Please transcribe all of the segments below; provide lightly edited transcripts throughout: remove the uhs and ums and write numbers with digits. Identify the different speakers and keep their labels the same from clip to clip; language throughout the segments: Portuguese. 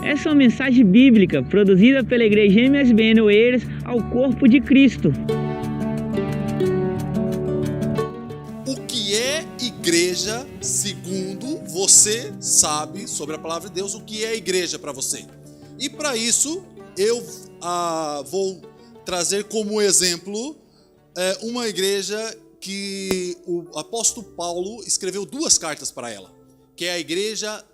Speaker 1: Essa é uma mensagem bíblica produzida pela Igreja MSBN Oeiras ao corpo de Cristo.
Speaker 2: O que é igreja segundo você sabe sobre a palavra de Deus? O que é igreja para você? E para isso eu vou trazer como exemplo uma igreja que o apóstolo Paulo escreveu 2 cartas para ela, que é a igreja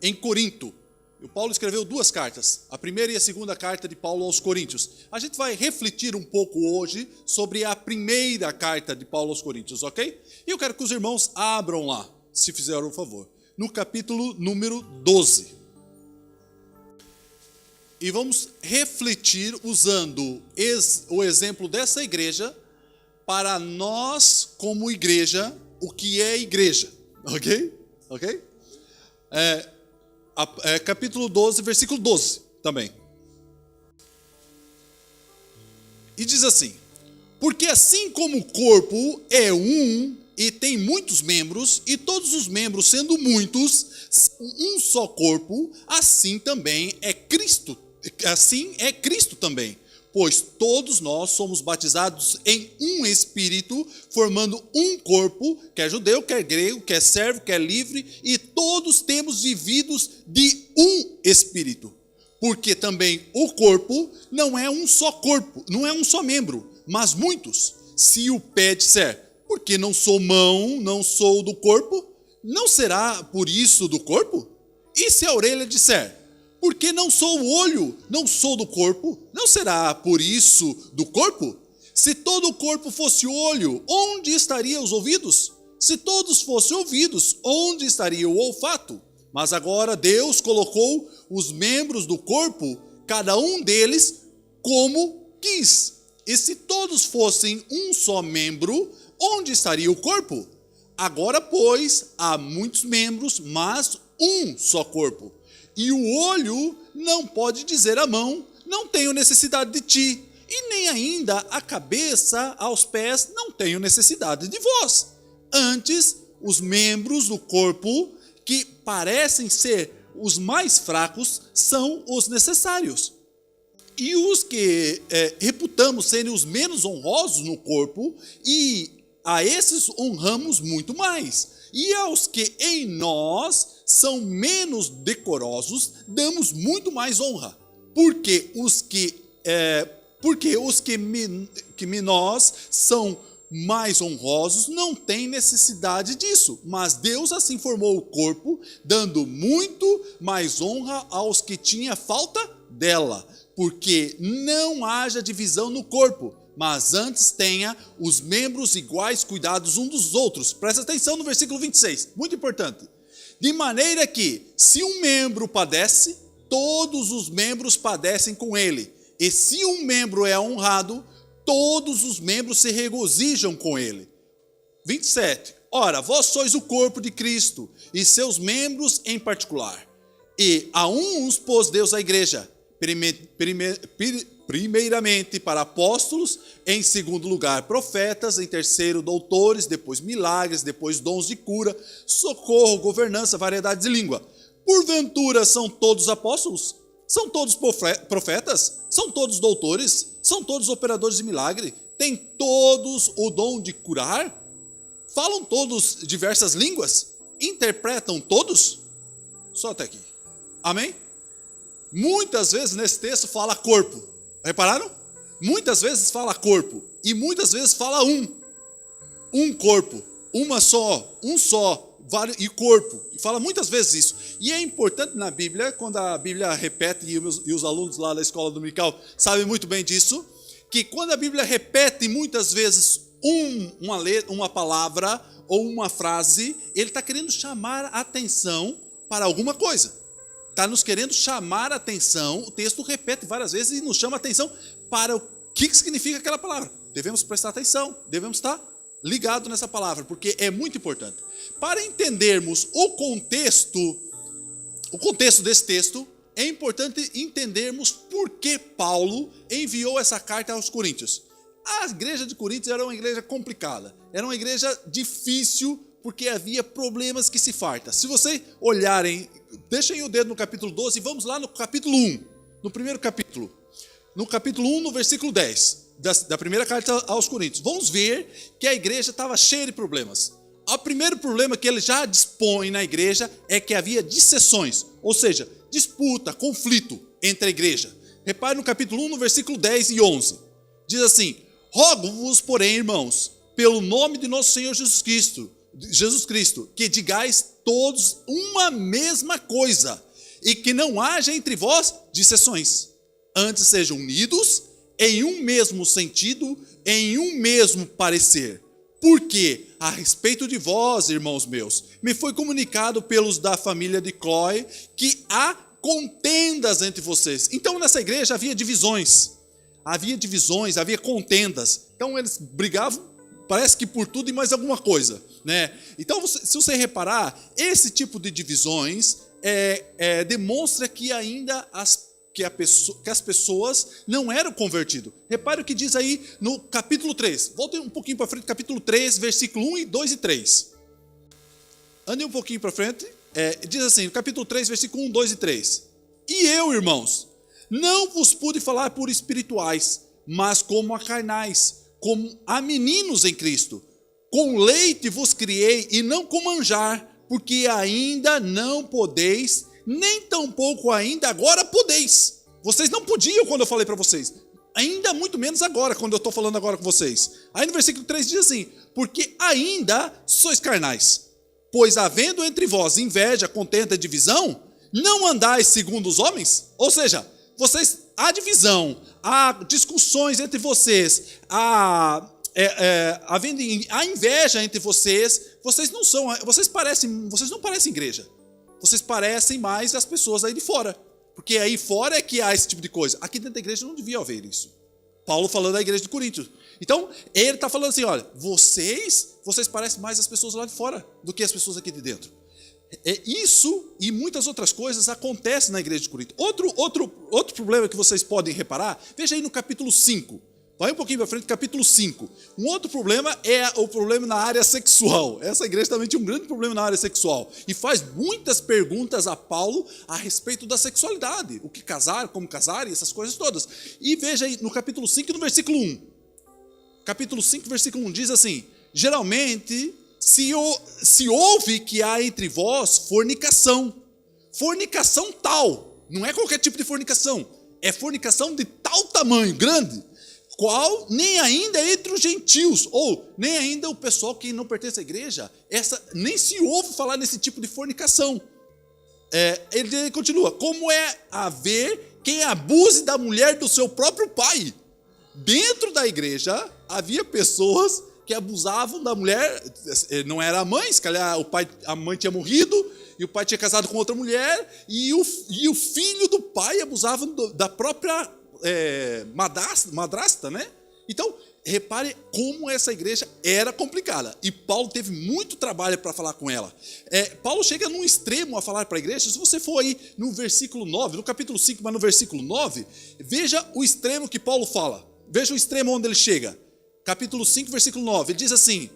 Speaker 2: em Corinto. O Paulo escreveu 2 cartas, a primeira e a segunda carta de Paulo aos Coríntios. A gente vai refletir um pouco hoje sobre a primeira carta de Paulo aos Coríntios, ok? E eu quero que os irmãos abram lá, se fizeram um favor, no capítulo número 12. E vamos refletir usando o exemplo dessa igreja para nós, como igreja, o que é igreja, ok? Ok? Capítulo 12, versículo 12 também. E diz assim: porque assim como o corpo é um e tem muitos membros, e todos os membros sendo muitos, um só corpo, assim também é Cristo. Assim é Cristo também. Pois todos nós somos batizados em um Espírito, formando um corpo, quer judeu, quer grego, quer servo, quer livre, e todos temos vividos de um Espírito. Porque também o corpo não é um só corpo, não é um só membro, mas muitos. Se o pé disser, porque não sou mão, não sou do corpo, não será por isso do corpo? E se a orelha disser, porque não sou o olho, não sou do corpo, não será por isso do corpo? Se todo o corpo fosse olho, onde estariam os ouvidos? Se todos fossem ouvidos, onde estaria o olfato? Mas agora Deus colocou os membros do corpo, cada um deles, como quis. E se todos fossem um só membro, onde estaria o corpo? Agora, pois, há muitos membros, mas um só corpo. E o olho não pode dizer à mão, não tenho necessidade de ti. E nem ainda a cabeça aos pés, não tenho necessidade de vós. Antes, os membros do corpo, que parecem ser os mais fracos, são os necessários. E os que reputamos serem os menos honrosos no corpo, e a esses honramos muito mais. E aos que em nós são menos decorosos, damos muito mais honra. Porque os que nós são mais honrosos não têm necessidade disso. Mas Deus assim formou o corpo, dando muito mais honra aos que tinha falta dela. Porque não haja divisão no corpo, mas antes tenha os membros iguais cuidados uns dos outros. Presta atenção no versículo 26, muito importante. De maneira que, se um membro padece, todos os membros padecem com ele. E se um membro é honrado, todos os membros se regozijam com ele. 27. Ora, vós sois o corpo de Cristo, e seus membros em particular. E a uns pôs Deus a igreja, primeiramente para apóstolos, em segundo lugar profetas, em terceiro doutores, depois milagres, depois dons de cura, socorro, governança, variedade de língua. Porventura são todos apóstolos? São todos profetas? São todos doutores? São todos operadores de milagre? Têm todos o dom de curar? Falam todos diversas línguas? Interpretam todos? Só até aqui. Amém? Muitas vezes nesse texto fala corpo. Repararam? Muitas vezes fala corpo. E muitas vezes fala um corpo. Uma só. Um só. E corpo. E fala muitas vezes isso. E é importante na Bíblia, quando a Bíblia repete, e os alunos lá da escola dominical sabem muito bem disso, que quando a Bíblia repete muitas vezes uma palavra ou uma frase, ele está querendo chamar a atenção para alguma coisa. Está nos querendo chamar a atenção, o texto repete várias vezes e nos chama a atenção para o que significa aquela palavra. Devemos prestar atenção, devemos estar ligados nessa palavra, porque é muito importante. Para entendermos o contexto desse texto, é importante entendermos por que Paulo enviou essa carta aos Coríntios. A igreja de Coríntios era uma igreja complicada, era uma igreja difícil porque havia problemas que se farta. Se vocês olharem, deixem o dedo no capítulo 12 e vamos lá no capítulo 1, no primeiro capítulo. No capítulo 1, no versículo 10, da primeira carta aos Coríntios. Vamos ver que a igreja estava cheia de problemas. O primeiro problema que ele já dispõe na igreja é que havia dissensões, ou seja, disputa, conflito entre a igreja. Repare no capítulo 1, no versículo 10 e 11. Diz assim: rogo-vos, porém, irmãos, pelo nome de nosso Senhor Jesus Cristo, que digais todos uma mesma coisa, e que não haja entre vós dissensões. Antes sejam unidos em um mesmo sentido, em um mesmo parecer. Porque, a respeito de vós, irmãos meus, me foi comunicado pelos da família de Cloé que há contendas entre vocês. Então, nessa igreja havia divisões, havia contendas. Então, eles brigavam, parece que por tudo e mais alguma coisa, né? Então, se você reparar, esse tipo de divisões demonstra que ainda as pessoas não eram convertidas. Repare o que diz aí no capítulo 3. Voltem um pouquinho para frente, capítulo 3, versículo 1, 2 e 3. Andem um pouquinho para frente. Diz assim, no capítulo 3, versículo 1, 2 e 3. E eu, irmãos, não vos pude falar por espirituais, mas como a carnais, como a meninos em Cristo. Com leite vos criei e não com manjar, porque ainda não podeis, nem tampouco ainda agora podeis. Vocês não podiam quando eu falei para vocês. Ainda muito menos agora, quando eu estou falando agora com vocês. Aí no versículo 3 diz assim: porque ainda sois carnais. Pois havendo entre vós inveja, contenda e divisão, não andais segundo os homens? Ou seja, há divisão, há discussões entre vocês, há inveja entre vocês. Vocês não parecem igreja. Vocês parecem mais as pessoas aí de fora. Porque aí fora é que há esse tipo de coisa. Aqui dentro da igreja não devia haver isso. Paulo falando da igreja de Coríntios. Então, ele está falando assim, olha, vocês parecem mais as pessoas lá de fora do que as pessoas aqui de dentro. Isso e muitas outras coisas acontecem na igreja de Corinto. Outro problema que vocês podem reparar, veja aí no capítulo 5. Vai um pouquinho para frente, capítulo 5. Um outro problema é o problema na área sexual. Essa igreja também tinha um grande problema na área sexual. E faz muitas perguntas a Paulo a respeito da sexualidade. O que casar, como casar e essas coisas todas. E veja aí no capítulo 5 e no versículo 1. Capítulo 5, versículo 1 diz assim: geralmente se ouve que há entre vós fornicação. Fornicação tal. Não é qualquer tipo de fornicação. É fornicação de tal tamanho, grande, qual nem ainda entre os gentios, ou nem ainda o pessoal que não pertence à igreja, nem se ouve falar nesse tipo de fornicação. Ele continua: como é haver quem abuse da mulher do seu próprio pai? Dentro da igreja havia pessoas que abusavam da mulher, não era a mãe, se calhar a mãe tinha morrido, e o pai tinha casado com outra mulher, e o filho do pai abusava da própria madrasta, né? Então, repare como essa igreja era complicada. E Paulo teve muito trabalho para falar com ela. Paulo chega num extremo a falar para a igreja. Se você for aí no versículo 9, no capítulo 5, mas no versículo 9, veja o extremo que Paulo fala. Veja o extremo onde ele chega. Capítulo 5, versículo 9. Ele diz assim: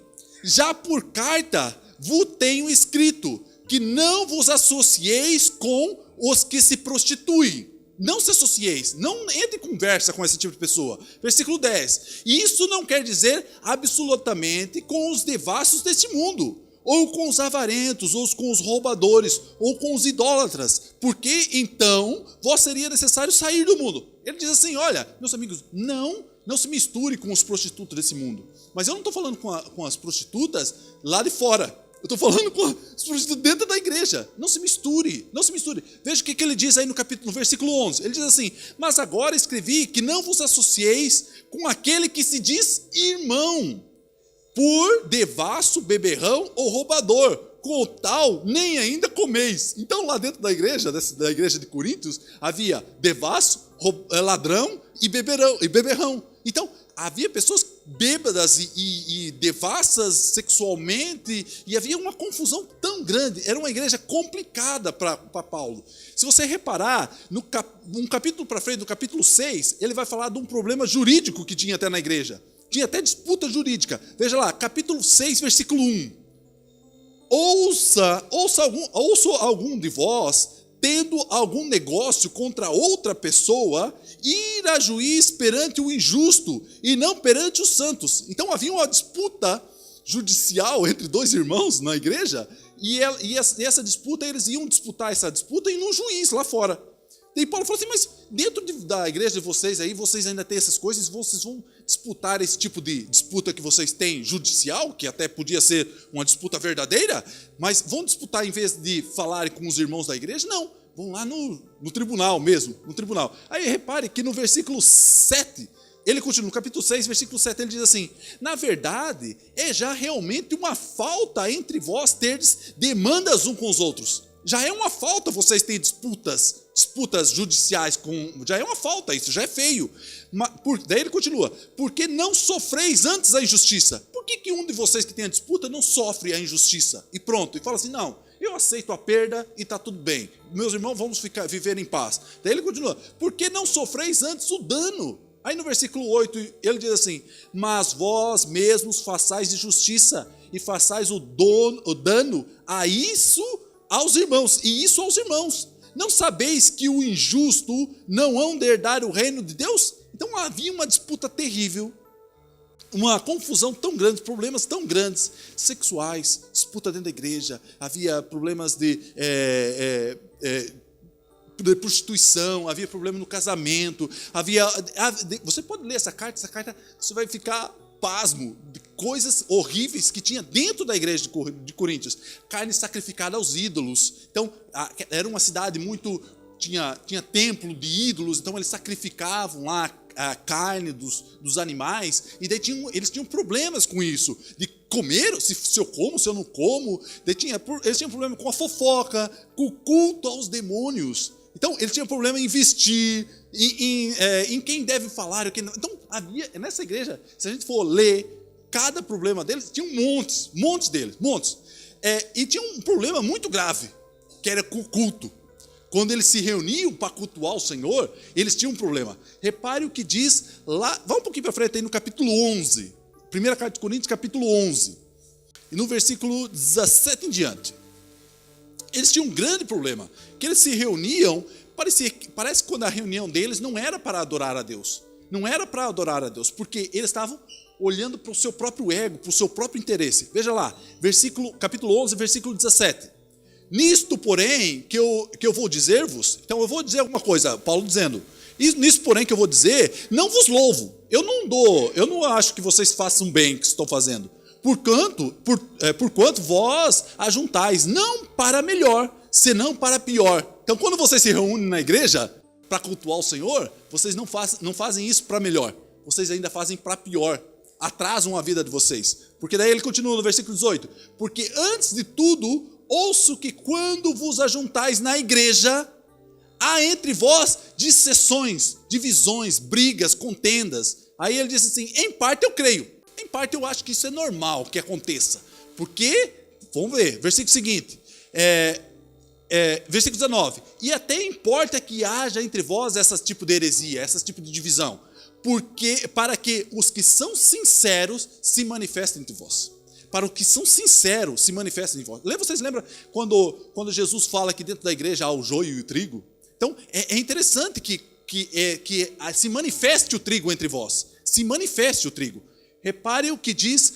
Speaker 2: já por carta vos tenho escrito que não vos associeis com os que se prostituem. Não se associeis, não entre em conversa com esse tipo de pessoa. Versículo 10. Isso não quer dizer absolutamente com os devassos deste mundo, ou com os avarentos, ou com os roubadores, ou com os idólatras, porque então vos seria necessário sair do mundo. Ele diz assim: olha, meus amigos, não se misture com os prostitutos desse mundo. Mas eu não estou falando com as prostitutas lá de fora. Eu estou falando com os prostitutos dentro da igreja. Não se misture, não se misture. Veja o que ele diz aí no versículo 11. Ele diz assim: mas agora escrevi que não vos associeis com aquele que se diz irmão, por devasso, beberrão ou roubador. Com o tal, nem ainda comeis. Então, lá dentro da igreja de Coríntios, havia devasso, ladrão e beberrão. Então, havia pessoas bêbadas e devassas sexualmente, e havia uma confusão tão grande. Era uma igreja complicada para Paulo. Se você reparar, um capítulo para frente, no capítulo 6, ele vai falar de um problema jurídico que tinha até na igreja. Tinha até disputa jurídica. Veja lá, capítulo 6, versículo 1. ouça algum de vós, tendo algum negócio contra outra pessoa, ir a juiz perante o injusto e não perante os santos. Então havia uma disputa judicial entre dois irmãos na igreja, e essa disputa, eles iam disputar essa disputa em um juiz lá fora. E Paulo falou assim, mas dentro da igreja de vocês aí, vocês ainda têm essas coisas, vocês vão disputar esse tipo de disputa que vocês têm judicial, que até podia ser uma disputa verdadeira, mas vão disputar em vez de falarem com os irmãos da igreja? Não, vão lá no tribunal mesmo, no tribunal. Aí repare que no versículo 7, ele continua, no capítulo 6, versículo 7, ele diz assim, na verdade, é já realmente uma falta entre vós terdes demandas uns com os outros. Já é uma falta vocês terem disputas judiciais, já é uma falta, isso já é feio. Daí ele continua, porque não sofreis antes a injustiça. Por que um de vocês que tem a disputa não sofre a injustiça? E pronto, e fala assim, não, eu aceito a perda e está tudo bem. Meus irmãos, vamos viver em paz. Daí ele continua, porque não sofreis antes o dano. Aí no versículo 8, ele diz assim, mas vós mesmos façais de justiça e façais o dano a isso aos irmãos, e isso aos irmãos. Não sabeis que o injusto não hão de herdar o reino de Deus? Então havia uma disputa terrível, uma confusão tão grande, problemas tão grandes, sexuais, disputa dentro da igreja, havia problemas de prostituição, havia problema no casamento, você pode ler essa carta você vai ficar pasmo de coisas horríveis que tinha dentro da igreja de Coríntios. Carne sacrificada aos ídolos. Então, era uma cidade muito... Tinha templo de ídolos, então eles sacrificavam lá a carne dos animais, e daí eles tinham problemas com isso, de comer, se eu como, se eu não como. Eles tinham problema com a fofoca, com o culto aos demônios. Então, eles tinham problema em investir, em quem deve falar. Então, havia, nessa igreja, se a gente for ler cada problema deles, tinha montes deles. E tinha um problema muito grave, que era com o culto. Quando eles se reuniam para cultuar o Senhor, eles tinham um problema. Repare o que diz lá, vá um pouquinho para frente aí no capítulo 11. Primeira carta de Coríntios, capítulo 11. E no versículo 17 em diante. Eles tinham um grande problema, que eles se reuniam, parece que quando a reunião deles não era para adorar a Deus. Não era para adorar a Deus, porque eles estavam olhando para o seu próprio ego, para o seu próprio interesse. Veja lá, capítulo 11, versículo 17. Nisto, porém, que eu vou dizer-vos, então eu vou dizer alguma coisa, Paulo dizendo, nisso, porém, que eu vou dizer, não vos louvo. Eu não acho que vocês façam bem o que estão fazendo. Porquanto vós ajuntais, não para melhor, senão para pior. Então, quando vocês se reúnem na igreja para cultuar o Senhor, vocês não fazem isso para melhor, vocês ainda fazem para pior, atrasam a vida de vocês. Porque daí ele continua no versículo 18, porque antes de tudo, ouço que quando vos ajuntais na igreja, há entre vós dissensões, divisões, brigas, contendas. Aí ele diz assim, em parte eu creio. Em parte eu acho que isso é normal que aconteça. Porque, vamos ver, versículo seguinte, versículo 19. E até importa que haja entre vós esse tipo de heresia, esse tipo de divisão. Para que os que são sinceros se manifestem entre vós. Para os que são sinceros se manifestem entre vós. Vocês lembram quando Jesus fala que dentro da igreja há o joio e o trigo? Então, é interessante que se manifeste o trigo entre vós. Se manifeste o trigo. Repare o que diz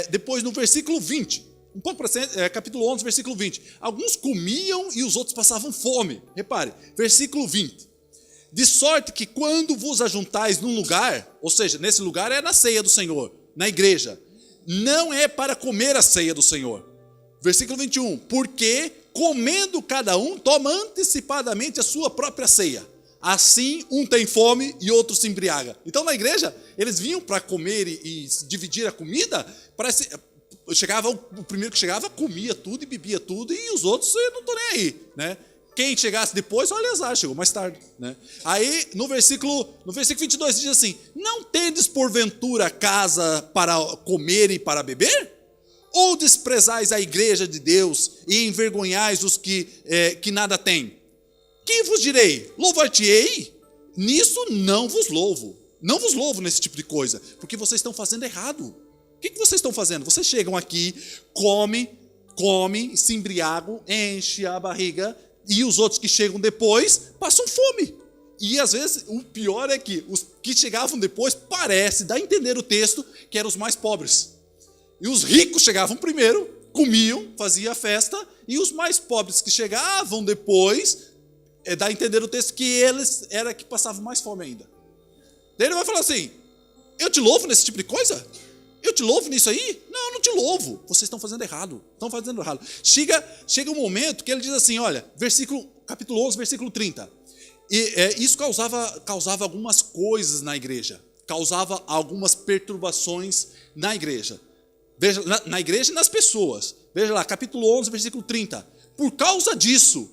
Speaker 2: depois no versículo 20. Um pouco para frente, capítulo 11, versículo 20. Alguns comiam e os outros passavam fome. Repare, versículo 20. De sorte que quando vos ajuntais num lugar, ou seja, nesse lugar é na ceia do Senhor, na igreja, não é para comer a ceia do Senhor. Versículo 21. Porque comendo cada um, toma antecipadamente a sua própria ceia. Assim, um tem fome e outro se embriaga. Então, na igreja, eles vinham para comer e dividir a comida. O primeiro que chegava comia tudo e bebia tudo, e os outros eu não estou nem aí, né? Quem chegasse depois, olha azar, chegou mais tarde, né? Aí, no versículo 22, diz assim, não tendes porventura casa para comer e para beber? Ou desprezais a igreja de Deus e envergonhais os que nada têm? Que vos direi? Louvar-te-ei? Nisso não vos louvo. Não vos louvo nesse tipo de coisa, porque vocês estão fazendo errado. O que vocês estão fazendo? Vocês chegam aqui, comem, comem, se embriagam, enchem a barriga, e os outros que chegam depois passam fome. E às vezes o pior é que os que chegavam depois parece, dá a entender o texto, que eram os mais pobres. E os ricos chegavam primeiro, comiam, faziam a festa, e os mais pobres que chegavam depois, dá a entender o texto que eles era que passavam mais fome ainda. Daí ele vai falar assim: eu te louvo nesse tipo de coisa? Eu te louvo nisso aí? Não, eu não te louvo. Vocês estão fazendo errado. Estão fazendo errado. Chega um momento que ele diz assim, olha, capítulo 11, versículo 30. Isso causava algumas coisas na igreja. Causava algumas perturbações na igreja. Veja, na igreja e nas pessoas. Veja lá, capítulo 11, versículo 30. Por causa disso,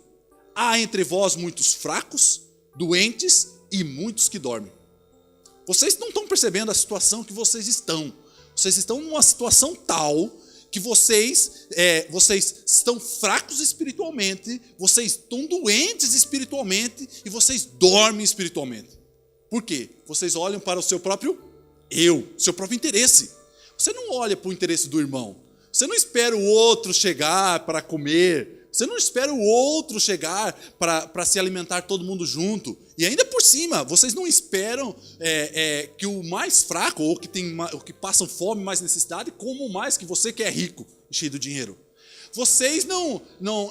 Speaker 2: há entre vós muitos fracos, doentes e muitos que dormem. Vocês não estão percebendo a situação que vocês estão. Vocês estão numa situação tal que vocês estão fracos espiritualmente, vocês estão doentes espiritualmente e vocês dormem espiritualmente. Por quê? Vocês olham para o seu próprio seu próprio interesse. Você não olha para o interesse do irmão. Você não espera o outro chegar para comer. Você não espera o outro chegar para se alimentar todo mundo junto. E ainda por cima, vocês não esperam que o mais fraco, ou que passam fome, mais necessidade, comam mais que você que é rico e cheio de dinheiro. Vocês não,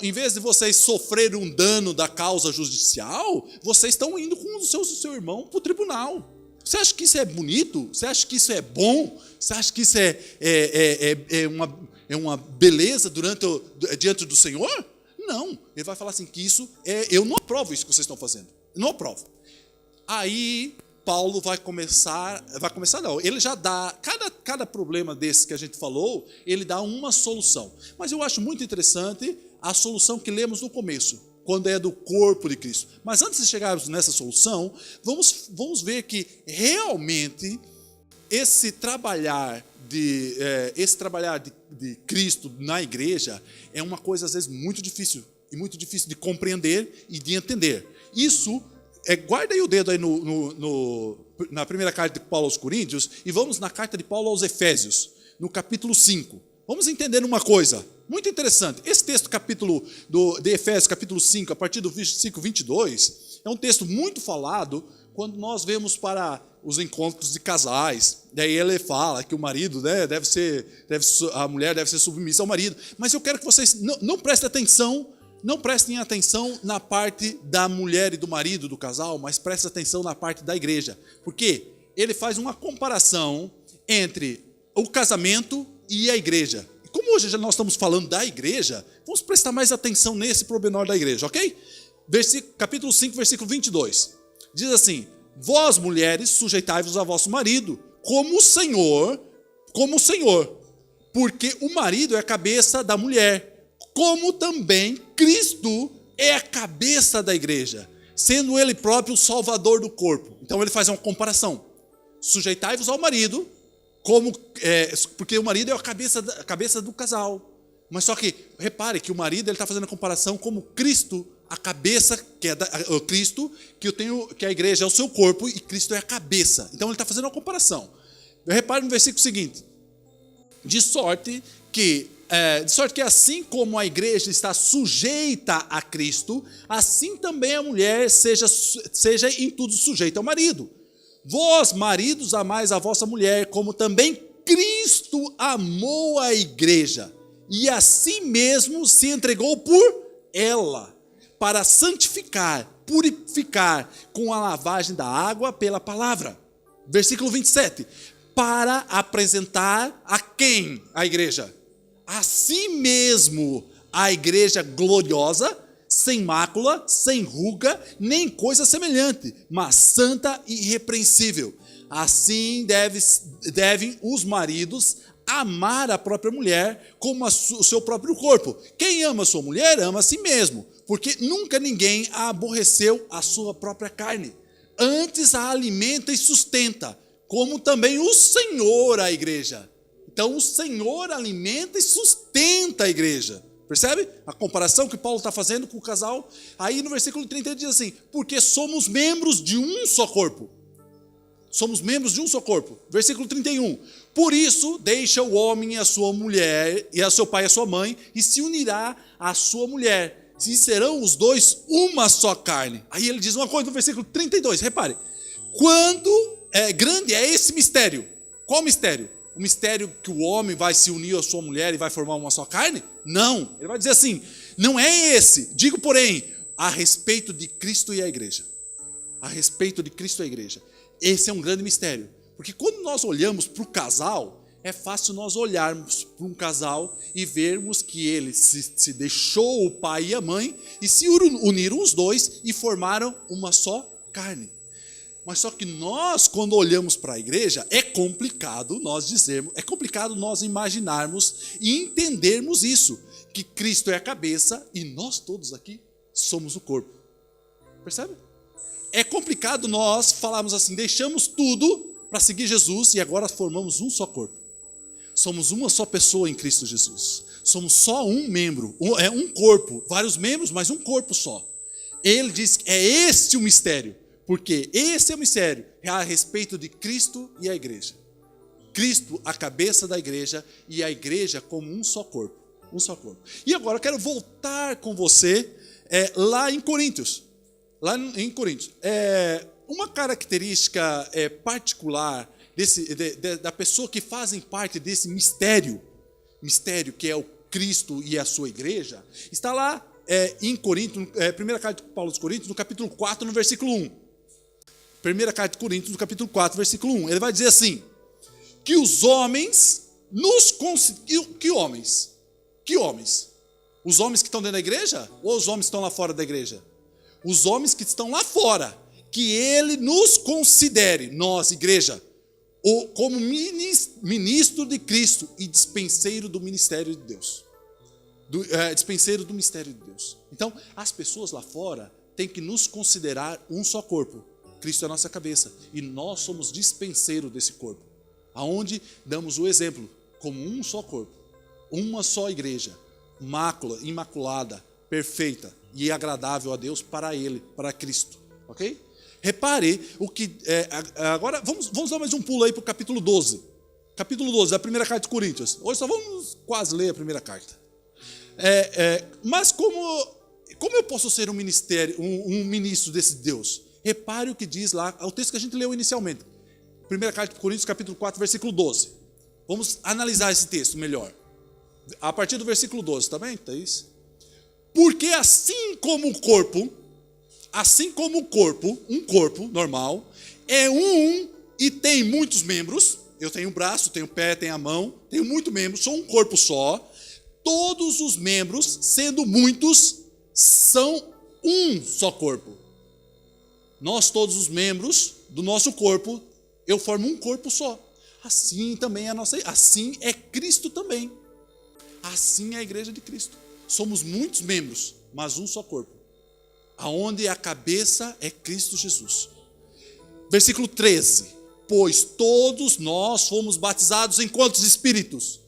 Speaker 2: em vez de vocês sofrerem um dano da causa judicial, vocês estão indo com o seu irmão para o tribunal. Você acha que isso é bonito? Você acha que isso é bom? Você acha que isso é uma beleza diante do Senhor? Não. Ele vai falar assim, que isso eu não aprovo isso que vocês estão fazendo. Eu não aprovo. Aí Paulo vai começar não. Ele já dá, cada problema desse que a gente falou, ele dá uma solução. Mas eu acho muito interessante a solução que lemos no começo, quando é do corpo de Cristo. Mas antes de chegarmos nessa solução, vamos ver que realmente esse trabalhar de Cristo na igreja é uma coisa às vezes muito difícil, e muito difícil de compreender e de entender. Isso, guarda aí o dedo aí na primeira carta de Paulo aos Coríntios, e vamos na carta de Paulo aos Efésios, no capítulo 5. Vamos entender uma coisa muito interessante. Esse texto, de Efésios, capítulo 5, a partir do versículo 22, é um texto muito falado quando nós vemos para os encontros de casais. Daí ele fala que o marido, né, a mulher deve ser submissa ao marido. Mas eu quero que vocês não prestem atenção na parte da mulher e do marido do casal, mas prestem atenção na parte da igreja. Porque ele faz uma comparação entre o casamento e a igreja. Como hoje nós estamos falando da igreja, vamos prestar mais atenção nesse pormenor da igreja, ok? Capítulo 5, versículo 22. Diz assim: vós, mulheres, sujeitai-vos a vosso marido, como o Senhor, porque o marido é a cabeça da mulher, como também Cristo é a cabeça da igreja, sendo ele próprio o salvador do corpo. Então ele faz uma comparação. Sujeitai-vos ao marido, porque o marido é a cabeça do casal. Mas só que, repare que o marido está fazendo a comparação como Cristo, a cabeça, Cristo, que a igreja é o seu corpo e Cristo é a cabeça. Então ele está fazendo uma comparação. Repare no versículo seguinte: de sorte que assim como a igreja está sujeita a Cristo, assim também a mulher seja em tudo sujeita ao marido. Vós, maridos, amais a vossa mulher, como também Cristo amou a igreja, e assim mesmo se entregou por ela, para santificar, purificar com a lavagem da água pela palavra. Versículo 27. Para apresentar a quem? A igreja. A si mesmo, a igreja gloriosa, sem mácula, sem ruga, nem coisa semelhante, mas santa e irrepreensível. Assim devem os maridos amar a própria mulher como o seu próprio corpo. Quem ama a sua mulher, ama a si mesmo, porque nunca ninguém a aborreceu a sua própria carne. Antes a alimenta e sustenta, como também o Senhor a igreja. Então o Senhor alimenta e sustenta a igreja. Percebe a comparação que Paulo está fazendo com o casal? Aí no versículo 30 ele diz assim: porque somos membros de um só corpo. Somos membros de um só corpo. Versículo 31. Por isso, deixa o homem e a sua mulher, e a seu pai e a sua mãe, e se unirá à sua mulher. E serão os dois uma só carne. Aí ele diz uma coisa no versículo 32, repare. Quando grande é esse mistério. Qual mistério? O mistério que o homem vai se unir à sua mulher e vai formar uma só carne? Não. Ele vai dizer assim, não é esse. Digo, porém, a respeito de Cristo e a igreja. A respeito de Cristo e a igreja. Esse é um grande mistério. Porque quando nós olhamos para o casal, é fácil nós olharmos para um casal e vermos que ele se deixou o pai e a mãe e se uniram os dois e formaram uma só carne. Mas só que nós, quando olhamos para a igreja, é complicado nós imaginarmos e entendermos isso, que Cristo é a cabeça e nós todos aqui somos o corpo. Percebe? É complicado nós falarmos assim, deixamos tudo para seguir Jesus e agora formamos um só corpo. Somos uma só pessoa em Cristo Jesus. Somos só um membro, um corpo, vários membros, mas um corpo só. Ele diz que é este o mistério, porque esse é o mistério, é a respeito de Cristo e a igreja. Cristo, a cabeça da igreja, e a igreja como um só corpo. Um só corpo. E agora eu quero voltar com você lá em Coríntios. Uma característica particular da pessoa que fazem parte desse mistério que é o Cristo e a sua igreja, está lá em Coríntios, primeira carta de Paulo aos Coríntios, no capítulo 4, no versículo 1. Primeira carta de Coríntios, no capítulo 4, versículo 1. Ele vai dizer assim, que os homens Que homens? Que homens? Os homens que estão dentro da igreja ou os homens que estão lá fora da igreja? Os homens que estão lá fora, que ele nos considere, nós, igreja, como ministro de Cristo e dispenseiro do ministério de Deus. Dispenseiro do mistério de Deus. Então, as pessoas lá fora têm que nos considerar um só corpo. Cristo é a nossa cabeça e nós somos dispenseiro desse corpo. Aonde damos o exemplo como um só corpo, uma só igreja, imaculada, perfeita e agradável a Deus para Ele, para Cristo. Ok? Repare o que... agora, vamos dar mais um pulo aí para o capítulo 12. Capítulo 12, da primeira carta de Coríntios. Hoje só vamos quase ler a primeira carta. Mas como eu posso ser um ministro desse Deus? Repare o que diz lá, o texto que a gente leu inicialmente. Primeira carta de Coríntios, capítulo 4, versículo 12. Vamos analisar esse texto melhor. A partir do versículo 12, tá bem? Tá isso? Porque assim como o corpo, um corpo normal, é um e tem muitos membros, eu tenho um braço, tenho pé, tenho a mão, tenho muitos membros, sou um corpo só, todos os membros, sendo muitos, são um só corpo. Nós todos os membros do nosso corpo, eu formo um corpo só. Assim também é assim é Cristo também. Assim é a igreja de Cristo. Somos muitos membros, mas um só corpo. Aonde a cabeça é Cristo Jesus. Versículo 13. Pois todos nós fomos batizados em quantos espíritos?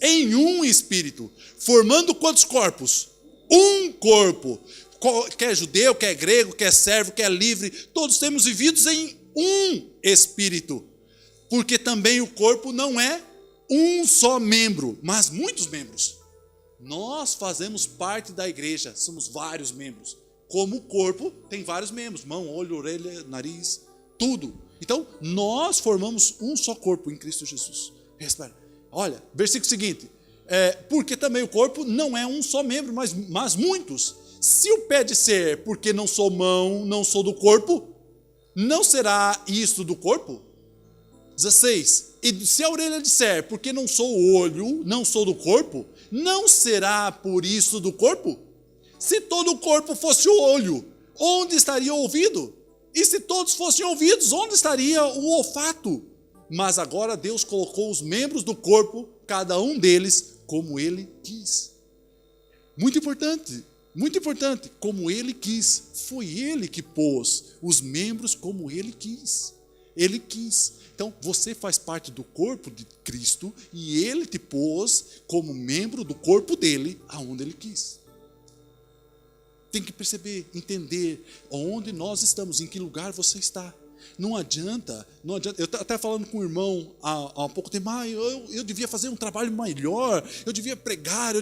Speaker 2: Em um espírito. Formando quantos corpos? Um corpo. Quer judeu, quer grego, quer servo, quer livre. Todos temos vividos em um espírito. Porque também o corpo não é um só membro, mas muitos membros. Nós fazemos parte da igreja, somos vários membros. Como o corpo tem vários membros, mão, olho, orelha, nariz, tudo. Então, nós formamos um só corpo em Cristo Jesus. Olha, versículo seguinte. Porque também o corpo não é um só membro, mas muitos. Se o pé disser, porque não sou mão, não sou do corpo, não será isto do corpo? 16. E se a orelha disser, porque não sou o olho, não sou do corpo, não será por isso do corpo? Se todo o corpo fosse o olho, onde estaria o ouvido? E se todos fossem ouvidos, onde estaria o olfato? Mas agora Deus colocou os membros do corpo, cada um deles, como Ele quis. Muito importante, como Ele quis. Foi Ele que pôs os membros como Ele quis. Ele quis. Então, você faz parte do corpo de Cristo e Ele te pôs como membro do corpo dele, aonde Ele quis. Tem que perceber, entender onde nós estamos, em que lugar você está. Não adianta. Eu até falando com o irmão há um pouco tempo, eu devia fazer um trabalho melhor, eu devia pregar,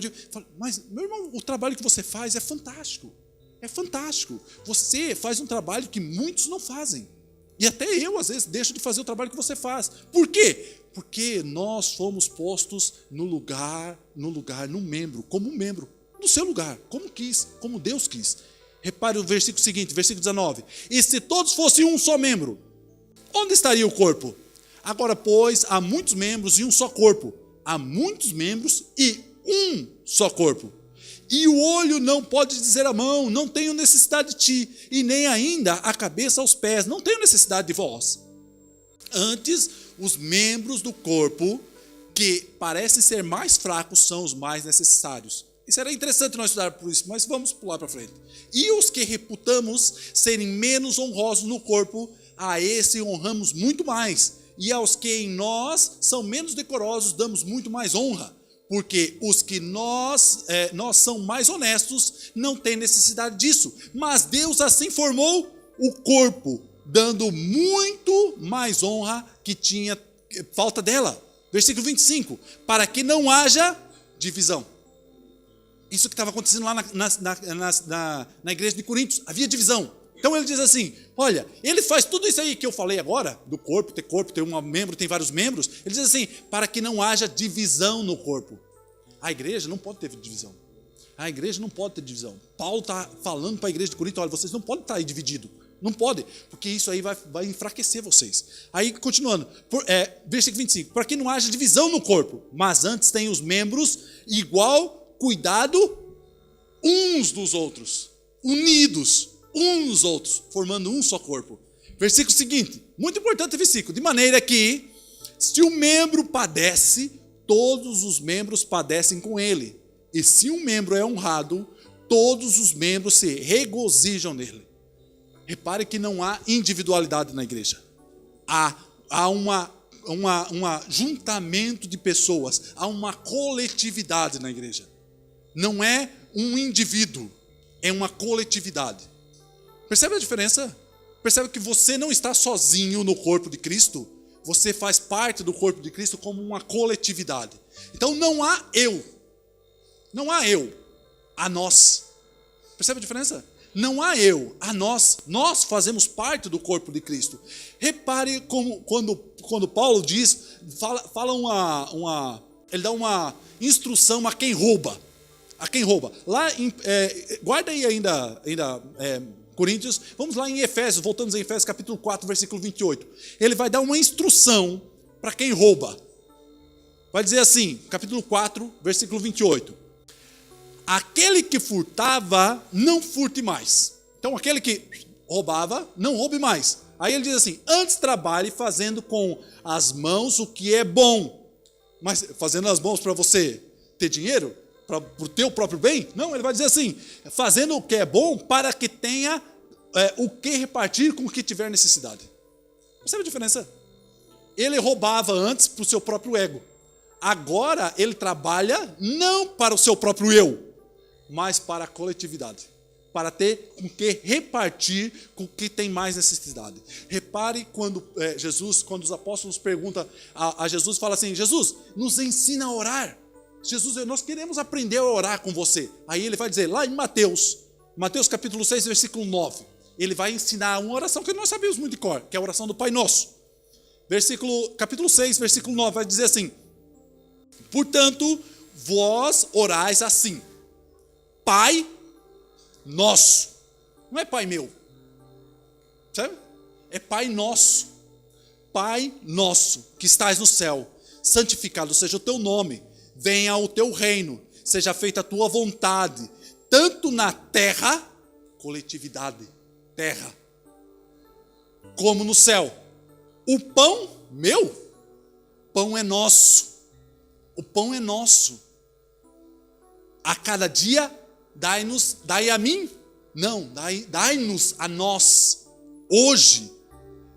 Speaker 2: mas, meu irmão, o trabalho que você faz é fantástico. É fantástico. Você faz um trabalho que muitos não fazem. E até eu, às vezes, deixo de fazer o trabalho que você faz. Por quê? Porque nós fomos postos no membro, como um membro, no seu lugar, como Deus quis. Repare o versículo seguinte, versículo 19. E se todos fossem um só membro, onde estaria o corpo? Agora, pois, há muitos membros e um só corpo. Há muitos membros e um só corpo. E o olho não pode dizer à mão, não tenho necessidade de ti, e nem ainda a cabeça aos pés, não tenho necessidade de vós. Antes, os membros do corpo, que parecem ser mais fracos, são os mais necessários. Isso era interessante nós estudar por isso, mas vamos pular para frente. E os que reputamos serem menos honrosos no corpo, a esse honramos muito mais. E aos que em nós são menos decorosos, damos muito mais honra. Porque os que nós são mais honestos, não têm necessidade disso. Mas Deus assim formou o corpo, dando muito mais honra que tinha falta dela. Versículo 25. Para que não haja divisão. Isso que estava acontecendo lá na igreja de Coríntios. Havia divisão. Então ele diz assim, olha, ele faz tudo isso aí que eu falei agora, do corpo, ter um membro, tem vários membros. Ele diz assim, para que não haja divisão no corpo. A igreja não pode ter divisão. A igreja não pode ter divisão. Paulo está falando para a igreja de Corinto, olha, vocês não podem estar aí divididos. Não pode, porque isso aí vai enfraquecer vocês. Aí, continuando, versículo 25, para que não haja divisão no corpo, mas antes tem os membros igual cuidado uns dos outros, unidos uns dos outros, formando um só corpo. Versículo seguinte, muito importante versículo, de maneira que, se o membro padece, todos os membros padecem com ele. E se um membro é honrado, todos os membros se regozijam nele. Repare que não há individualidade na igreja. Há um juntamento de pessoas, há uma coletividade na igreja. Não é um indivíduo, é uma coletividade. Percebe a diferença? Percebe que você não está sozinho no corpo de Cristo? Você faz parte do corpo de Cristo como uma coletividade. Então não há eu. Não há eu. Há nós. Percebe a diferença? Não há eu. Há nós. Nós fazemos parte do corpo de Cristo. Repare como quando Paulo diz, ele dá uma instrução a quem rouba. A quem rouba. Lá guarda aí ainda Coríntios, vamos lá em Efésios, voltamos em Efésios capítulo 4, versículo 28. Ele vai dar uma instrução para quem rouba. Vai dizer assim, capítulo 4, versículo 28. Aquele que furtava, não furte mais. Então, aquele que roubava, não roube mais. Aí ele diz assim, antes trabalhe fazendo com as mãos o que é bom. Mas fazendo as mãos para você ter dinheiro? Para o teu próprio bem? Não, ele vai dizer assim, fazendo o que é bom para que tenha o que repartir com o que tiver necessidade. Percebe a diferença? Ele roubava antes para o seu próprio ego. Agora ele trabalha não para o seu próprio eu, mas para a coletividade. Para ter com que repartir com o que tem mais necessidade. Repare quando quando os apóstolos perguntam a Jesus, fala assim, Jesus, nos ensina a orar. Jesus, nós queremos aprender a orar com você. Aí ele vai dizer, lá em Mateus capítulo 6, versículo 9, ele vai ensinar uma oração que nós sabemos muito de cor, que é a oração do Pai Nosso. Capítulo 6, versículo 9, vai dizer assim, portanto, vós orais assim, Pai Nosso. Não é Pai meu, sabe? É Pai Nosso. Pai Nosso, que estás no céu, santificado seja o teu nome. Venha o teu reino, seja feita a tua vontade, tanto na terra, coletividade, terra, como no céu. O pão, pão é nosso, o pão é nosso. A cada dia, dai a mim, não, dai-nos a nós, hoje.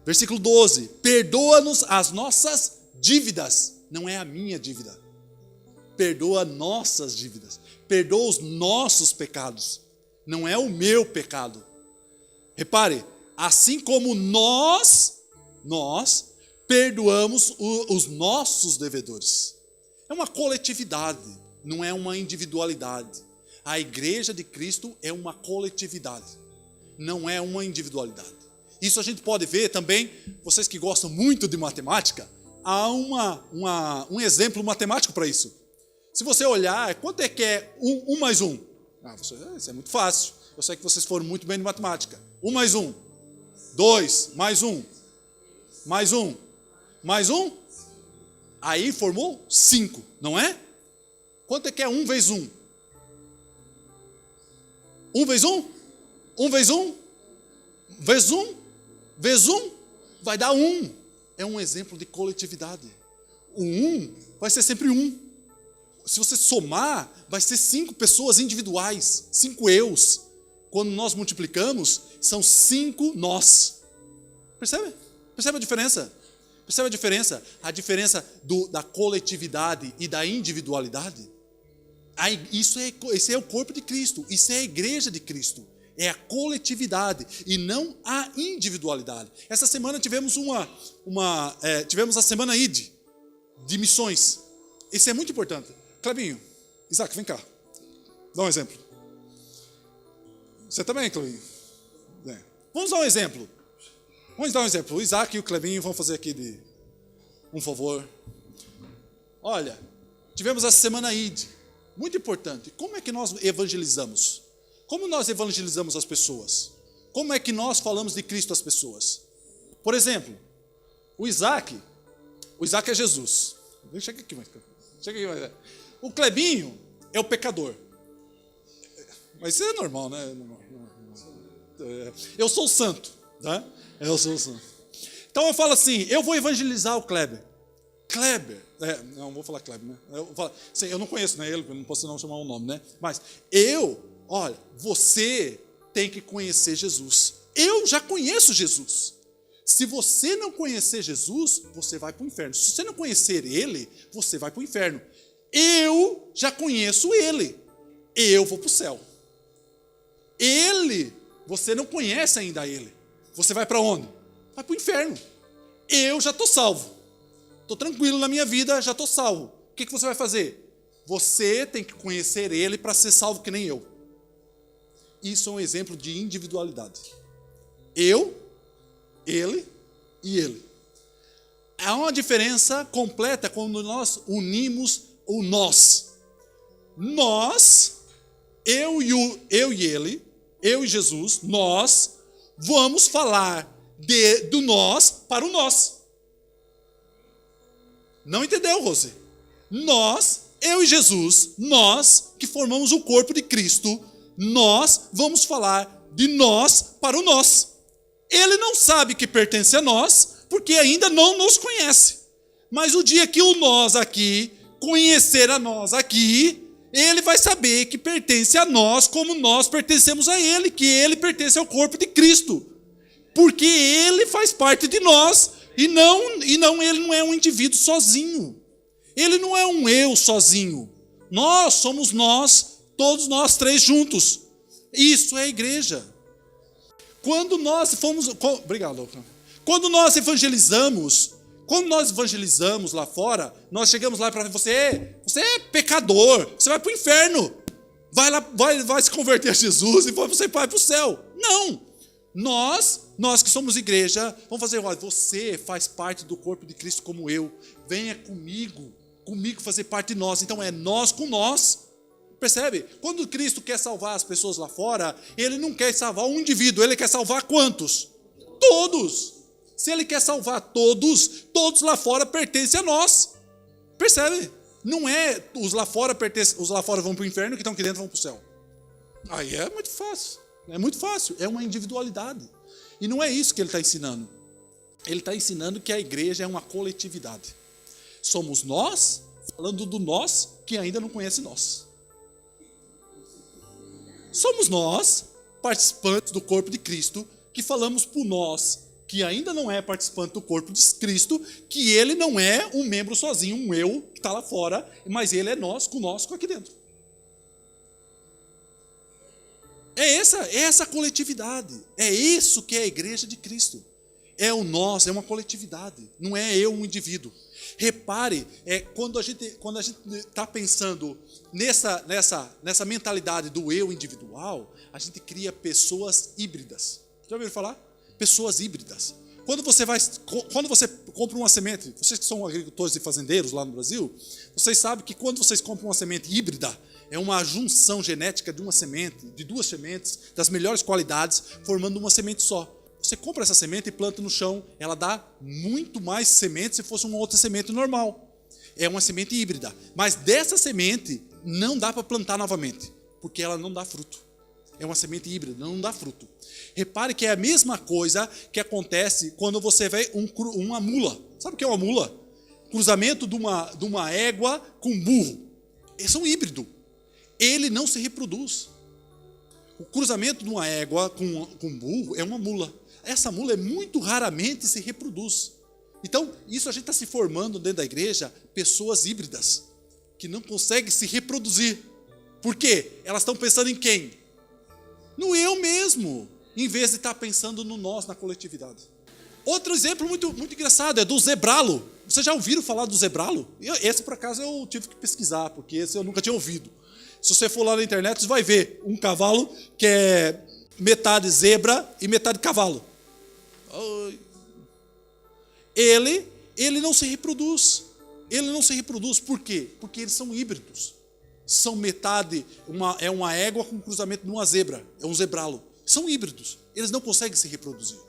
Speaker 2: Versículo 12, perdoa-nos as nossas dívidas, não é a minha dívida. Perdoa nossas dívidas, perdoa os nossos pecados, não é o meu pecado. Repare, assim como nós perdoamos os nossos devedores. É uma coletividade, não é uma individualidade. A igreja de Cristo é uma coletividade, não é uma individualidade. Isso a gente pode ver também, vocês que gostam muito de matemática, há um exemplo matemático para isso. Se você olhar, quanto é que é 1 mais 1? Isso é muito fácil. Eu sei que vocês foram muito bem de matemática. 1 mais 1. 2 mais 1. Mais 1. Mais 1. Aí formou 5, não é? Quanto é que é 1 vezes 1? 1 vezes 1? 1 vezes 1? Vezes 1? Vezes 1? Vai dar 1. É um exemplo de coletividade. O 1 vai ser sempre 1. Se você somar, vai ser 5 pessoas individuais, 5 eus. Quando nós multiplicamos, são 5 nós. Percebe? Percebe a diferença? Percebe a diferença? A diferença da coletividade e da individualidade? Esse é o corpo de Cristo, isso é a igreja de Cristo. É a coletividade e não a individualidade. Essa semana tivemos tivemos a semana ID de missões. Isso é muito importante. Clebinho, Isaac, vem cá. Dá um exemplo. Você também, Clebinho? Vamos dar um exemplo. Vamos dar um exemplo. O Isaac e o Clebinho vão fazer aqui um favor. Olha, tivemos a semana ID. Muito importante. Como é que nós evangelizamos? Como nós evangelizamos as pessoas? Como é que nós falamos de Cristo às pessoas? Por exemplo, o Isaac é Jesus. Chega aqui mais. O Clebinho é o pecador. Mas isso é normal, né? Eu sou o santo, tá? Eu sou o santo. Então eu falo assim, eu vou evangelizar o Kleber. Não vou falar Kleber, né? Eu não conheço, né, ele, não posso não chamar o nome, né? Mas olha, você tem que conhecer Jesus. Eu já conheço Jesus. Se você não conhecer Jesus, você vai para o inferno. Se você não conhecer Ele, você vai para o inferno. Eu já conheço Ele. Eu vou para o céu. Ele, você não conhece ainda Ele. Você vai para onde? Vai para o inferno. Eu já estou salvo. Estou tranquilo na minha vida, já estou salvo. O que você vai fazer? Você tem que conhecer Ele para ser salvo que nem eu. Isso é um exemplo de individualidade. Eu, Ele e Ele. Há uma diferença completa quando nós unimos o nós. Nós, eu e Ele, eu e Jesus, nós vamos falar do nós para o nós. Não entendeu, Rose? Nós, eu e Jesus, nós que formamos o corpo de Cristo, nós vamos falar de nós para o nós. Ele não sabe que pertence a nós, porque ainda não nos conhece. Mas o dia que o nós aqui conhecer a nós aqui, ele vai saber que pertence a nós como nós pertencemos a ele, que ele pertence ao corpo de Cristo. Porque ele faz parte de nós e ele não é um indivíduo sozinho. Ele não é um eu sozinho. Nós somos nós, todos nós três juntos. Isso é a igreja. Quando nós obrigado. Quando nós evangelizamos lá fora, nós chegamos lá para você é pecador, você vai para o inferno. Vai lá, vai se converter a Jesus e você vai para o céu. Não. Nós que somos igreja, vamos fazer, olha, você faz parte do corpo de Cristo como eu. Venha comigo fazer parte de nós. Então é nós com nós. Percebe? Quando Cristo quer salvar as pessoas lá fora, Ele não quer salvar um indivíduo, Ele quer salvar quantos? Todos. Se Ele quer salvar todos lá fora pertencem a nós. Percebe? Não é os lá fora vão para o inferno, que estão aqui dentro vão para o céu. Aí é muito fácil. É muito fácil. É uma individualidade. E não é isso que Ele está ensinando. Ele está ensinando que a igreja é uma coletividade. Somos nós, falando do nós, que ainda não conhece nós. Somos nós, participantes do corpo de Cristo, que falamos por nós, que ainda não é participante do corpo de Cristo, que ele não é um membro sozinho, um eu, que está lá fora, mas ele é nós, conosco aqui dentro. É essa coletividade. É isso que é a igreja de Cristo. É o nós, é uma coletividade. Não é eu, um indivíduo. Repare, quando a gente está pensando nessa mentalidade do eu individual, a gente cria pessoas híbridas. Já ouviram falar? Pessoas híbridas. Quando você compra uma semente, vocês que são agricultores e fazendeiros lá no Brasil, vocês sabem que quando vocês compram uma semente híbrida, é uma junção genética de uma semente, de duas sementes, das melhores qualidades, formando uma semente só. Você compra essa semente e planta no chão, ela dá muito mais semente se fosse uma outra semente normal. É uma semente híbrida. Mas dessa semente não dá para plantar novamente, porque ela não dá fruto. É uma semente híbrida, não dá fruto. Repare que é a mesma coisa que acontece quando você vê uma mula. Sabe o que é uma mula? Cruzamento de uma égua com um burro. Eles são híbridos. Ele não se reproduz. O cruzamento de uma égua com um burro é uma mula. Essa mula muito raramente se reproduz. Então, isso a gente está se formando dentro da igreja, pessoas híbridas, que não conseguem se reproduzir. Por quê? Elas estão pensando em quem? No eu mesmo, em vez de estar pensando no nós, na coletividade. Outro exemplo muito, muito engraçado é do zebralo. Vocês já ouviram falar do zebralo? Esse, por acaso, eu tive que pesquisar, porque esse eu nunca tinha ouvido. Se você for lá na internet, você vai ver um cavalo que é metade zebra e metade cavalo. Ele não se reproduz. Ele não se reproduz. Por quê? Porque eles são híbridos. São metade, é uma égua com cruzamento de uma zebra. É um zebralo. São híbridos. Eles não conseguem se reproduzir.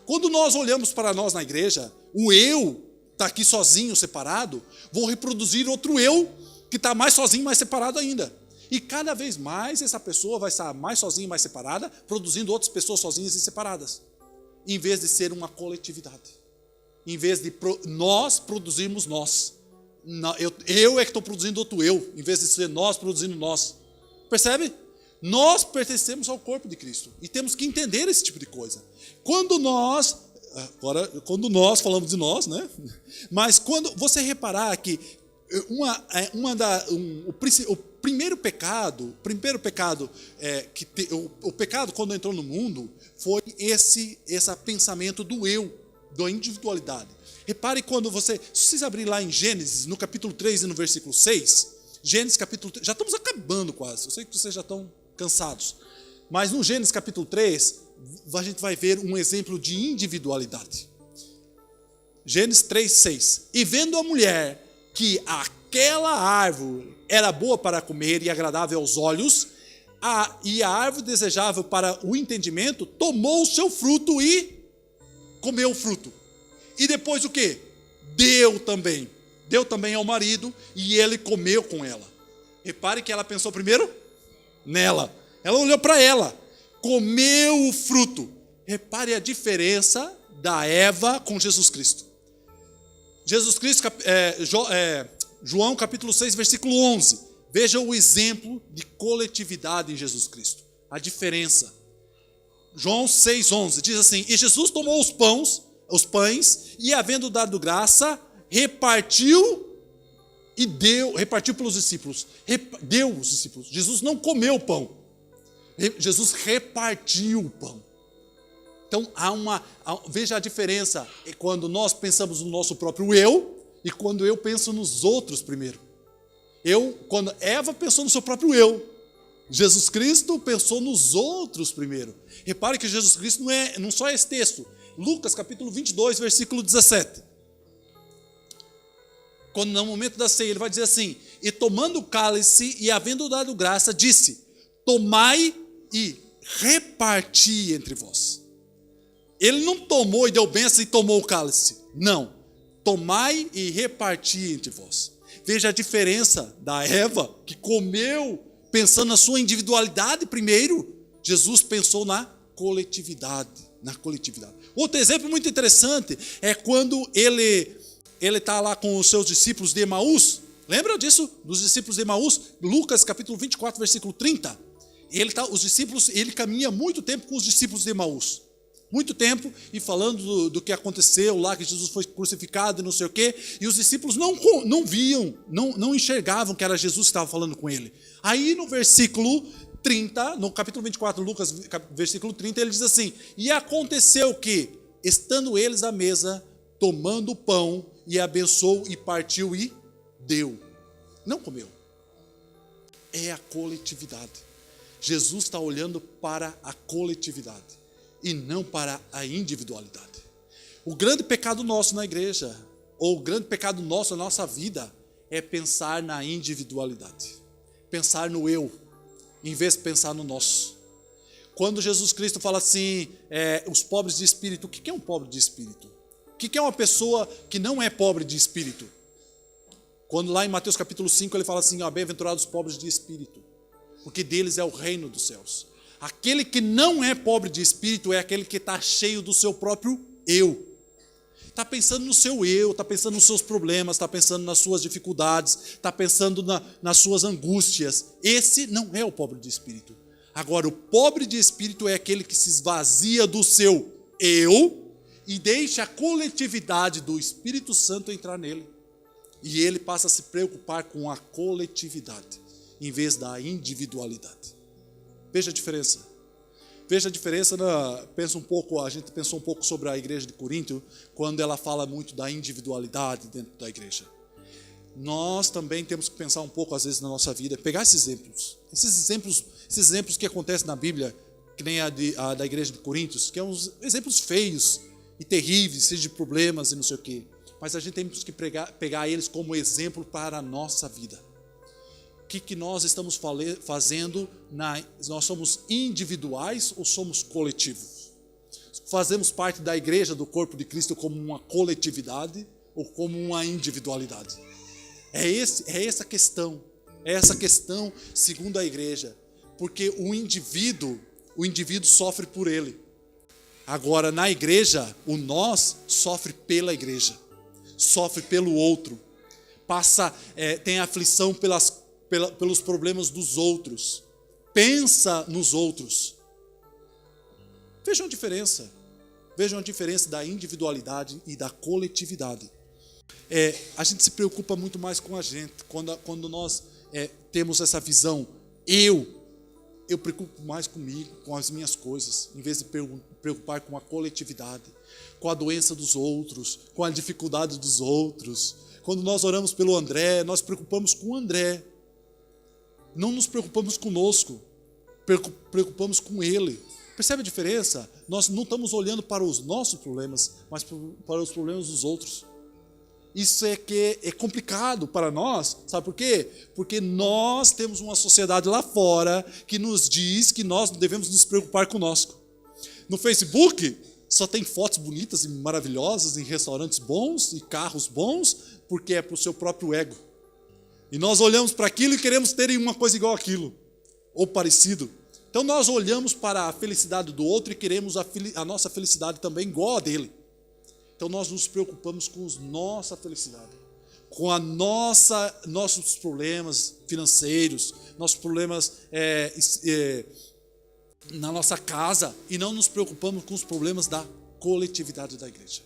Speaker 2: Quando nós olhamos para nós na igreja, o eu está aqui sozinho, separado, vou reproduzir outro eu que está mais sozinho, mais separado ainda. E cada vez mais essa pessoa vai estar mais sozinha, mais separada, produzindo outras pessoas sozinhas e separadas. Em vez de ser uma coletividade. Em vez de nós produzirmos nós. Eu é que estou produzindo outro eu, em vez de ser nós produzindo nós. Percebe? Nós pertencemos ao corpo de Cristo. E temos que entender esse tipo de coisa. Quando nós falamos de nós, né? Mas quando você reparar que o primeiro pecado o pecado quando entrou no mundo foi esse pensamento do eu, da individualidade. Repare quando se vocês abrirem lá em Gênesis, no capítulo 3 e no versículo 6, Gênesis capítulo 3, já estamos acabando quase, eu sei que vocês já estão cansados, mas no Gênesis capítulo 3, a gente vai ver um exemplo de individualidade. Gênesis 3, 6. E vendo a mulher que aquela árvore era boa para comer e agradável aos olhos, e a árvore desejável para o entendimento, tomou o seu fruto e comeu o fruto. E depois o quê? Deu também ao marido e ele comeu com ela. Repare que ela pensou primeiro nela. Ela olhou para ela, comeu o fruto. Repare a diferença da Eva com Jesus Cristo. Jesus Cristo, João capítulo 6, versículo 11. Veja o exemplo de coletividade em Jesus Cristo. A diferença. João 6, 11 diz assim: e Jesus tomou os pães e, havendo dado graça, repartiu pelos discípulos. Deu os discípulos. Jesus não comeu o pão. Jesus repartiu o pão. Então, veja a diferença quando nós pensamos no nosso próprio eu e quando eu penso nos outros primeiro. Quando Eva pensou no seu próprio eu, Jesus Cristo pensou nos outros primeiro. Repare que Jesus Cristo não só é esse texto. Lucas capítulo 22, versículo 17. Quando no momento da ceia ele vai dizer assim: e tomando o cálice e havendo dado graça, disse: tomai e reparti entre vós. Ele não tomou e deu bênção e tomou o cálice. Não. Tomai e reparti entre vós. Veja a diferença da Eva, que comeu pensando na sua individualidade primeiro. Jesus pensou na coletividade. Outro exemplo muito interessante é quando ele está lá com os seus discípulos de Emaús. Lembra disso? Dos discípulos de Emaús? Lucas capítulo 24, versículo 30. Ele caminha muito tempo com os discípulos de Emaús. Muito tempo, e falando do que aconteceu lá, que Jesus foi crucificado e não sei o quê, e os discípulos não viam, não enxergavam que era Jesus que estava falando com ele. Aí no versículo 30, no capítulo 24, Lucas, versículo 30, ele diz assim: e aconteceu que, estando eles à mesa, tomando o pão, e abençoou, e partiu, e deu. Não comeu. É a coletividade. Jesus está olhando para a coletividade e não para a individualidade. O grande pecado nosso na igreja, ou o grande pecado nosso na nossa vida, é pensar na individualidade. Pensar no eu, em vez de pensar no nosso. Quando Jesus Cristo fala assim, os pobres de espírito, o que é um pobre de espírito? O que é uma pessoa que não é pobre de espírito? Quando lá em Mateus capítulo 5 ele fala assim, bem-aventurados os pobres de espírito, porque deles é o reino dos céus. Aquele que não é pobre de espírito é aquele que está cheio do seu próprio eu. Está pensando no seu eu, está pensando nos seus problemas, está pensando nas suas dificuldades, está pensando nas suas angústias. Esse não é o pobre de espírito. Agora, o pobre de espírito é aquele que se esvazia do seu eu e deixa a coletividade do Espírito Santo entrar nele. E ele passa a se preocupar com a coletividade, em vez da individualidade. Veja a diferença. Veja a diferença, a gente pensou um pouco sobre a igreja de Corinto, quando ela fala muito da individualidade dentro da igreja. Nós também temos que pensar um pouco, às vezes, na nossa vida, pegar esses exemplos que acontecem na Bíblia, que nem a da igreja de Corinto, que são uns exemplos feios e terríveis, seja de problemas e não sei o quê. Mas a gente tem que pegar eles como exemplo para a nossa vida. O que nós estamos fazendo? Nós somos individuais ou somos coletivos? Fazemos parte da igreja, do corpo de Cristo, como uma coletividade ou como uma individualidade? É essa questão. É essa questão segundo a igreja. Porque o indivíduo sofre por ele. Agora, na igreja, o nós sofre pela igreja. Sofre pelo outro. Tem aflição pelos problemas dos outros. Pensa nos outros. Vejam a diferença. Vejam a diferença da individualidade e da coletividade. A gente se preocupa muito mais com a gente. Quando nós temos essa visão, eu preocupo mais comigo, com as minhas coisas, em vez de preocupar com a coletividade, com a doença dos outros, com a dificuldade dos outros. Quando nós oramos pelo André, nós preocupamos com o André. Não nos preocupamos conosco, preocupamos com ele. Percebe a diferença? Nós não estamos olhando para os nossos problemas, mas para os problemas dos outros. Isso é complicado para nós, sabe por quê? Porque nós temos uma sociedade lá fora que nos diz que nós devemos nos preocupar conosco. No Facebook, só tem fotos bonitas e maravilhosas em restaurantes bons e carros bons, porque é para o seu próprio ego. E nós olhamos para aquilo e queremos ter uma coisa igual àquilo, ou parecido. Então nós olhamos para a felicidade do outro e queremos a nossa felicidade também igual a dele. Então nós nos preocupamos com a nossa felicidade, com nossos problemas financeiros, nossos problemas na nossa casa, e não nos preocupamos com os problemas da coletividade da igreja.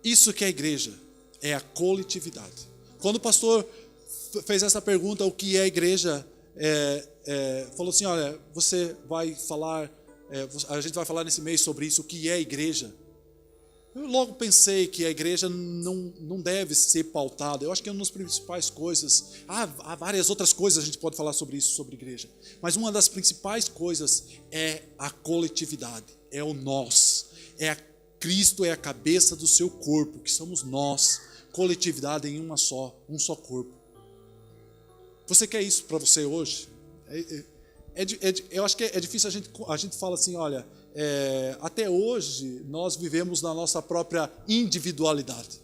Speaker 2: Isso que é a igreja, é a coletividade. Quando o pastor fez essa pergunta, o que é a igreja, falou assim, olha, você vai falar, a gente vai falar nesse mês sobre isso, o que é a igreja. Eu logo pensei que a igreja não deve ser pautada. Eu acho que é uma das principais coisas. Há várias outras coisas a gente pode falar sobre isso, sobre igreja. Mas uma das principais coisas é a coletividade, é o nós. Cristo é a cabeça do seu corpo, que somos nós. Coletividade em um só corpo. Você quer isso para você hoje? Eu acho que é difícil a gente fala assim, olha, até hoje nós vivemos na nossa própria individualidade.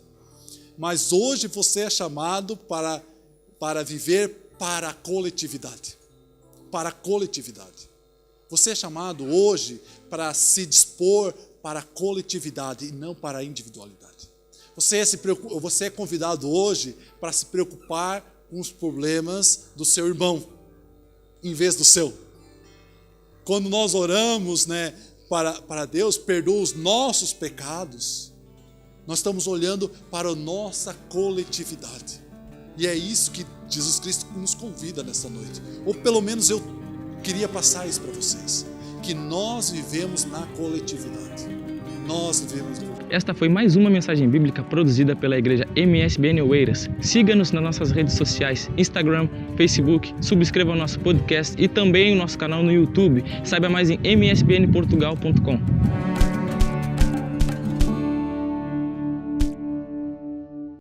Speaker 2: Mas hoje você é chamado para viver para a coletividade. Para a coletividade. Você é chamado hoje para se dispor para a coletividade e não para a individualidade. Você é convidado hoje para se preocupar com os problemas do seu irmão, em vez do seu. Quando nós oramos, para Deus, perdoa os nossos pecados, nós estamos olhando para a nossa coletividade. E é isso que Jesus Cristo nos convida nessa noite. Ou pelo menos eu queria passar isso para vocês, que nós vivemos na coletividade. Nós vivemos na coletividade.
Speaker 1: Esta foi mais uma mensagem bíblica produzida pela igreja MSBN Oeiras. Siga-nos nas nossas redes sociais, Instagram, Facebook, subscreva o nosso podcast e também o nosso canal no YouTube. Saiba mais em msbnportugal.com.